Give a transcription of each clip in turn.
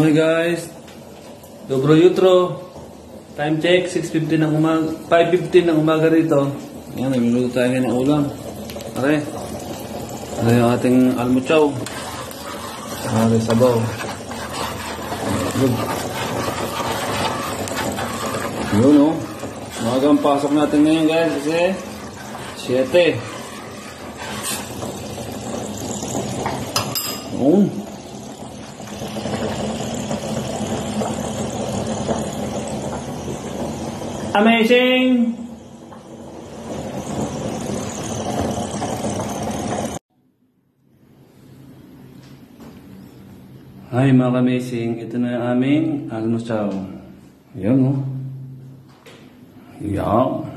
Okay guys, dobro jutro. Time check, 6:50 ng umaga, 5:15 ng umaga rito. Ayan, nagluluto tayo ngayon ng ulam. Okay. Ano yung ating almuchaw? Okay, sabaw. Good. Yun o. Umagang pasok natin ngayon guys kasi 7. Oh. Amazing! Hi mga amazing, ito na yung aming almuchaw. Yan o. Yan.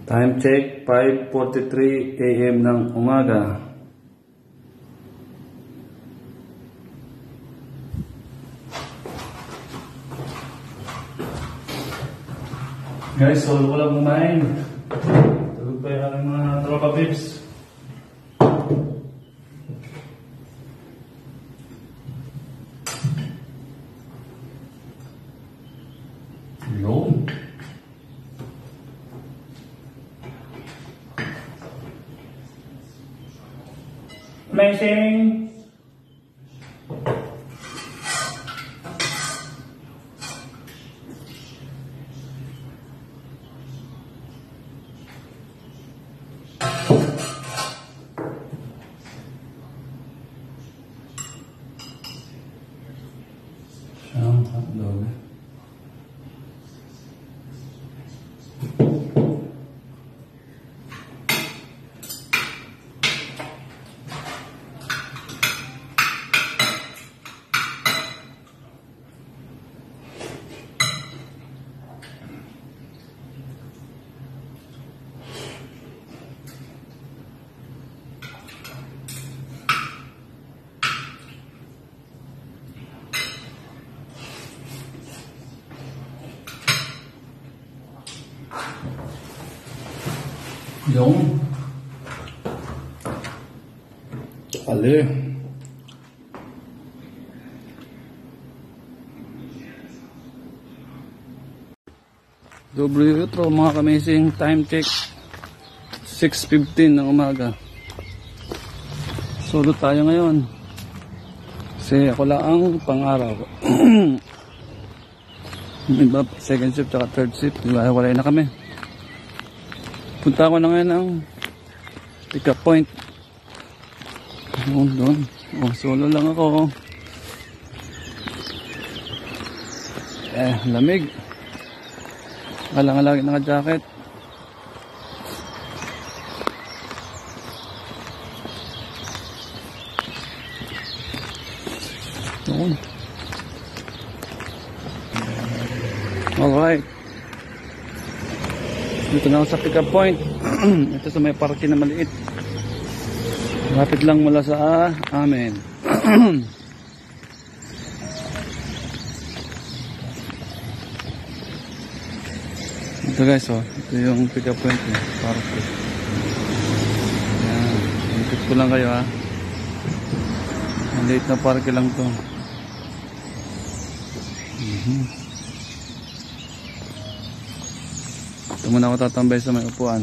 Time check, 5:43 AM ng umaga. Guys, solo ko lang kumain. Tulog pa yung aking mga tropa babes. Yun. Amazing! Siyang hotdog. Yung ali doble jutro mga kamising. Time check 6:15 ng umaga. Solo tayo ngayon kasi ako lang ang pang-araw. Iba second shift at third shift, wala na kami. Punta ko na ngayon ng pick up point. Doon. Oh, solo lang ako. Lamig. Kailangan lagi naka-jacket. Doon. Alright. Dito na ako sa pick up point. Ito sa may parking na maliit. Lapit lang mula sa amin. Ito guys, oh. Ito yung pick up point. Parking. Ayan. Ikot ko lang kayo ha. Maliit na parking lang to. Ito muna ako tatambay sa may upuan.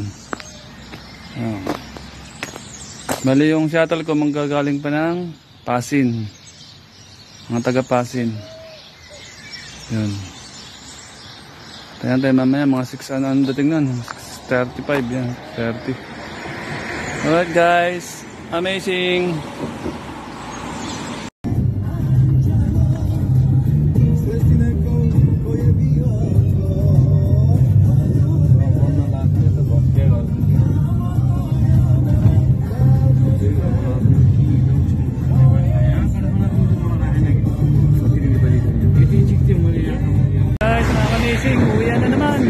Bali yung shuttle ko manggagaling pa ng Pasin. Mga taga Pasin. Yun. Tayan tayo mamaya mga 6 ano dating nun. 6:35 yan. 30. Alright guys. Amazing. Uwian na naman.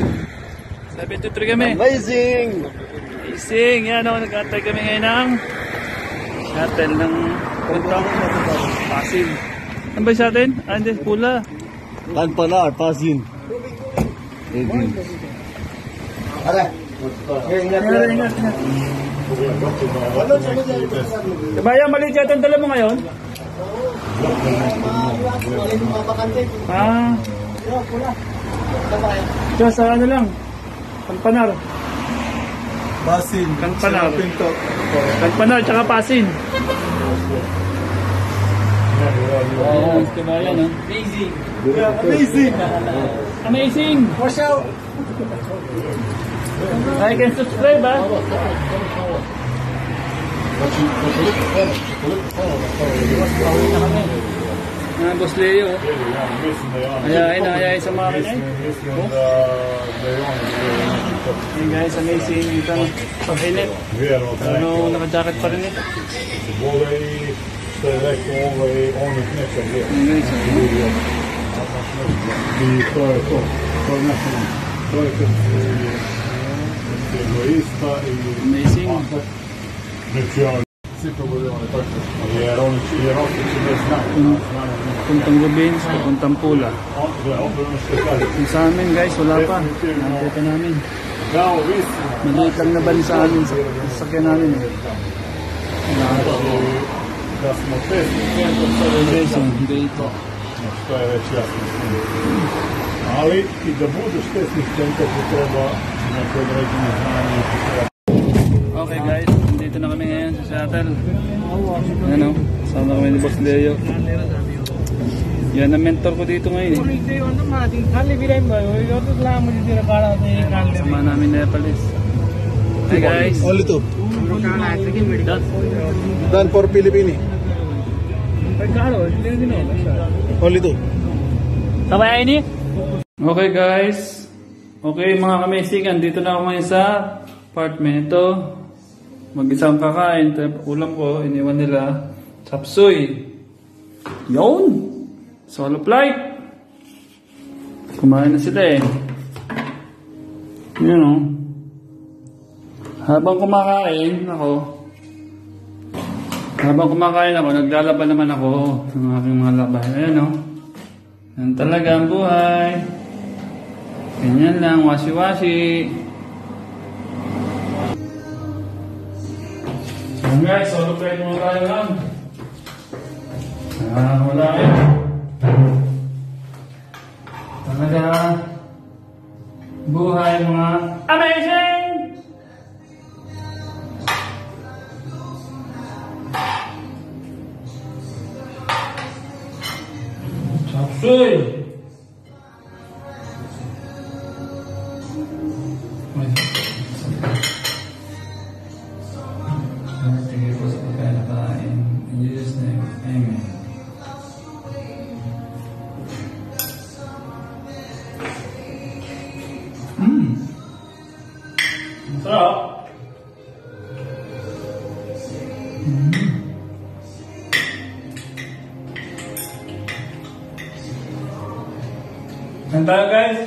7:23 kami. Amazing! Amazing! Yan o, nag-antay kami ngayon ng shuttle ng puntang Pasin. Ano ba yung shuttle? Hindi, pula. Tanpalar, Pasin. Ara! Kabaya, maliit yata ang dala mo ngayon? Ah. Diyan sa ano lang. Kampanar. Basin. Kampanar. Pinto. Kampanar tsaka pasin. Oh, kabayan, no? Amazing. Amazing. Amazing! Watch out. I can subscribe, ha? Boss Leo. Ayayin sa makina. Hey guys, amazing. Ito, pag-init. Ano, naka-jacket pa rin ito. Što je rekao, on ih neće gledati. I to je to. To je naša. To je kad je egoista i Amazing. neću ja svi probudevali tako. Jer oni će ne znaju. Puntang Rubins, puntang Pula. Opet ono što kaže. Yung sa amin guys, wala pa. Nakita namin. Kao visi. Maliit lang na ban sa amin. Sa sasakyan namin. Da smo pesni. Amazing. Dito. Što je već jasno. Ali i da budeš pesnih tentovi treba neko određeno znanje i treba. Okay guys, dito na kami ngayon sa Seattle. Ano, sama kami ni Boss Leo. Yan ang mentor ko dito ngayon. Sama namin Nepalese. Hey guys. Only two. Done for Pilipini. Only two. Sabay ini? Okay guys. Okay mga kamesigan, dito na ako ngayon sa apartment. Ito, mag-isang kakain. Ulam ko, iniwan nila. Chapsuy. Yun! Solo flight. Kumain na sila eh. Yun o. Habang kumakain ako, naglalaban naman ako ng aking mga laban. Ayan o. Yan talaga ang buhay. Ganyan lang, wasi-wasi. So guys, solo flight muna tayo lang. Wala eh. Talaga buhay mga amazing! Chapsuy! Tingin po sa pagkain na kain. In Jesus' name, Amen. Sarap. Saan tayo guys?